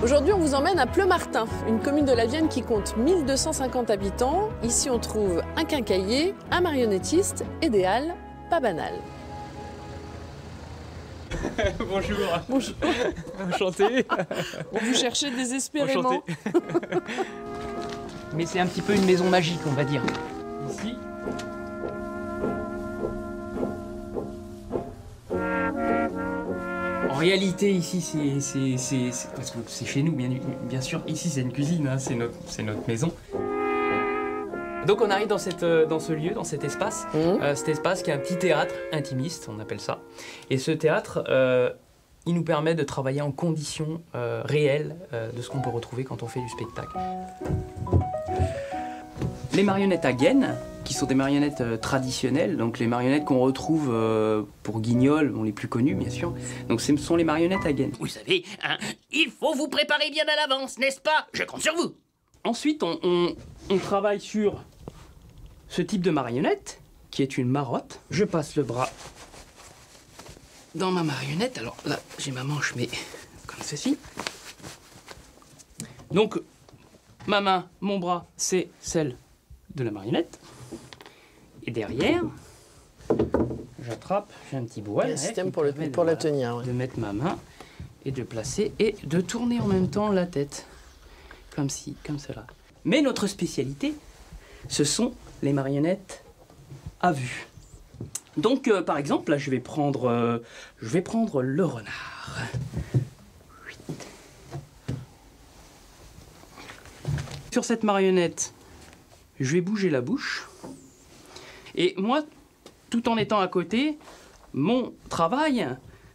Aujourd'hui, on vous emmène à Pleumartin, une commune de la Vienne qui compte 1250 habitants. Ici, on trouve un quincaillier, un marionnettiste et des halles pas banales. Bonjour. Bonjour. Enchanté. On vous cherchait désespérément. Enchanté. Mais c'est un petit peu une maison magique, on va dire. Ici. En réalité, ici, c'est parce que c'est chez nous, bien sûr. Ici, c'est une cuisine, hein, c'est notre maison. Donc on arrive dans ce lieu, dans cet espace qui est un petit théâtre intimiste, on appelle ça. Et ce théâtre, il nous permet de travailler en conditions réelles de ce qu'on peut retrouver quand on fait du spectacle. Les marionnettes à gaines, qui sont des marionnettes traditionnelles, donc les marionnettes qu'on retrouve pour Guignol, les plus connues bien sûr. Donc ce sont les marionnettes à gaines. Vous savez, hein, il faut vous préparer bien à l'avance, n'est-ce pas? Je compte sur vous. Ensuite, on travaille sur ce type de marionnette, qui est une marotte. Je passe le bras dans ma marionnette. Alors là, j'ai ma manche, mais comme ceci. Donc, ma main, mon bras, c'est celle de la marionnette. Et derrière, j'attrape, j'ai un petit bois. Il y a un système pour la tenir. Ouais. De mettre ma main et de placer et de tourner en même temps la tête. Comme cela. Mais notre spécialité, ce sont les marionnettes à vue. Donc, par exemple, là, je vais prendre le renard. Sur cette marionnette, je vais bouger la bouche. Et moi, tout en étant à côté, mon travail,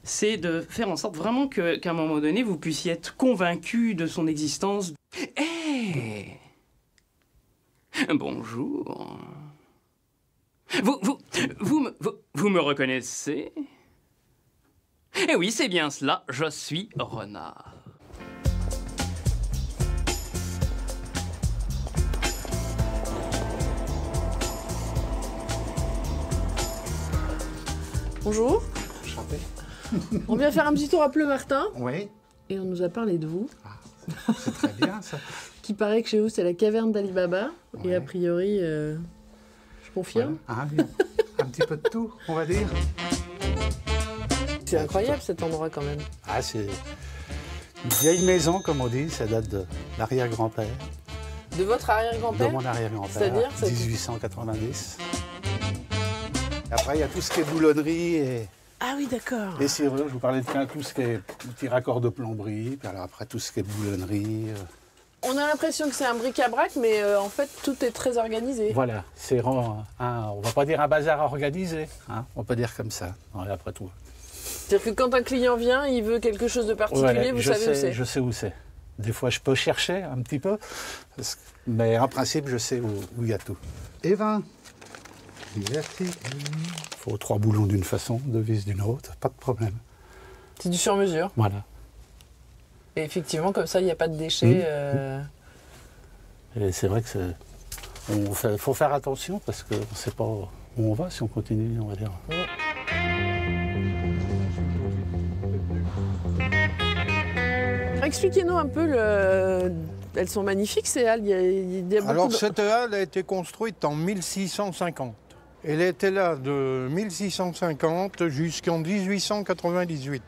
c'est de faire en sorte vraiment qu'à un moment donné, vous puissiez être convaincu de son existence. Hey! Bonjour. Vous me reconnaissez? Eh oui, c'est bien cela, je suis renard. Bonjour. Enchanté. On vient faire un petit tour à Pleumartin. Oui. Et on nous a parlé de vous. Ah, c'est très bien ça. Qui paraît que chez vous, c'est la caverne d'Ali Baba. Ouais. Et a priori, je confirme. Voilà. Ah, un petit peu de tout, on va dire. C'est incroyable cet endroit quand même. Ah, c'est une vieille maison, comme on dit. Ça date de l'arrière-grand-père. De votre arrière-grand-père? De mon arrière-grand-père. C'est-à-dire 1890. Après, il y a tout ce qui est boulonnerie et... Ah oui, d'accord. Et serrure, je vous parlais de tout ce qui est petits raccords de plomberie, puis alors après tout ce qui est boulonnerie. On a l'impression que c'est un bric-à-brac, mais en fait, tout est très organisé. Voilà, c'est on va pas dire un bazar organisé, hein, on peut dire comme ça, après tout. C'est-à-dire que quand un client vient, il veut quelque chose de particulier, Ouais, vous savez où c'est. Je sais où c'est. Des fois, je peux chercher un petit peu, mais en principe, je sais où il y a tout. Et 20. Liberté. Il faut 3 boulons d'une façon, 2 vis d'une autre, pas de problème. C'est du sur-mesure. Voilà. Et effectivement, comme ça, il n'y a pas de déchets. Et c'est vrai que faut faire attention parce qu'on ne sait pas où on va si on continue, on va dire. Expliquez-nous un peu, elles sont magnifiques ces halles. Il y a Alors cette halle a été construite en 1650. Elle était là de 1650 jusqu'en 1898.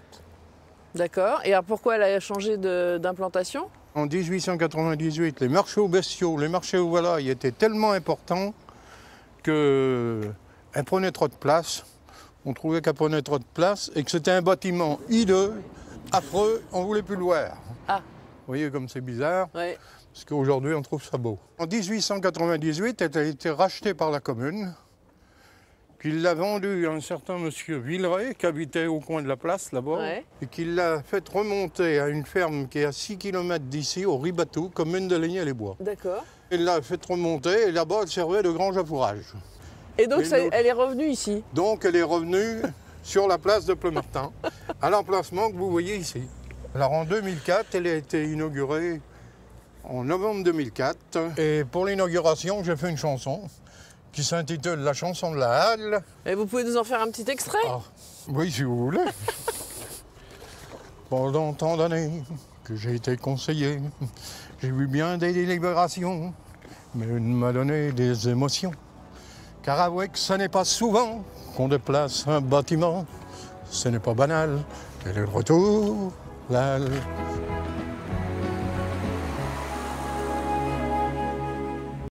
D'accord. Et alors pourquoi elle a changé d'implantation? En 1898, les marchés aux bestiaux, les marchés aux volailles étaient tellement importants qu'elle prenait trop de place. On trouvait qu'elle prenait trop de place et que c'était un bâtiment hideux, affreux, on ne voulait plus le voir. Ah. Vous voyez comme c'est bizarre? Ouais. Parce qu'aujourd'hui, on trouve ça beau. En 1898, elle a été rachetée par la commune, qui l'a vendue à un certain monsieur Villeray, qui habitait au coin de la place, là-bas, Ouais. et qui l'a fait remonter à une ferme qui est à 6 km d'ici, au Ribatou, commune de Laigné-les-Bois. D'accord. Il l'a fait remonter, et là-bas, elle servait de grange à fourrage. Et donc, Et elle est revenue ici? Donc, elle est revenue sur la place de Pleumartin, à l'emplacement que vous voyez ici. Alors, en 2004, elle a été inaugurée en novembre 2004. Et pour l'inauguration, j'ai fait une chanson qui s'intitule La chanson de la halle. Et vous pouvez nous en faire un petit extrait? Ah, oui, si vous voulez. Pendant tant d'années que j'ai été conseiller. J'ai eu bien des délibérations, mais une m'a donné des émotions. Car avouez que ce n'est pas souvent qu'on déplace un bâtiment. Ce n'est pas banal, et le retour, là.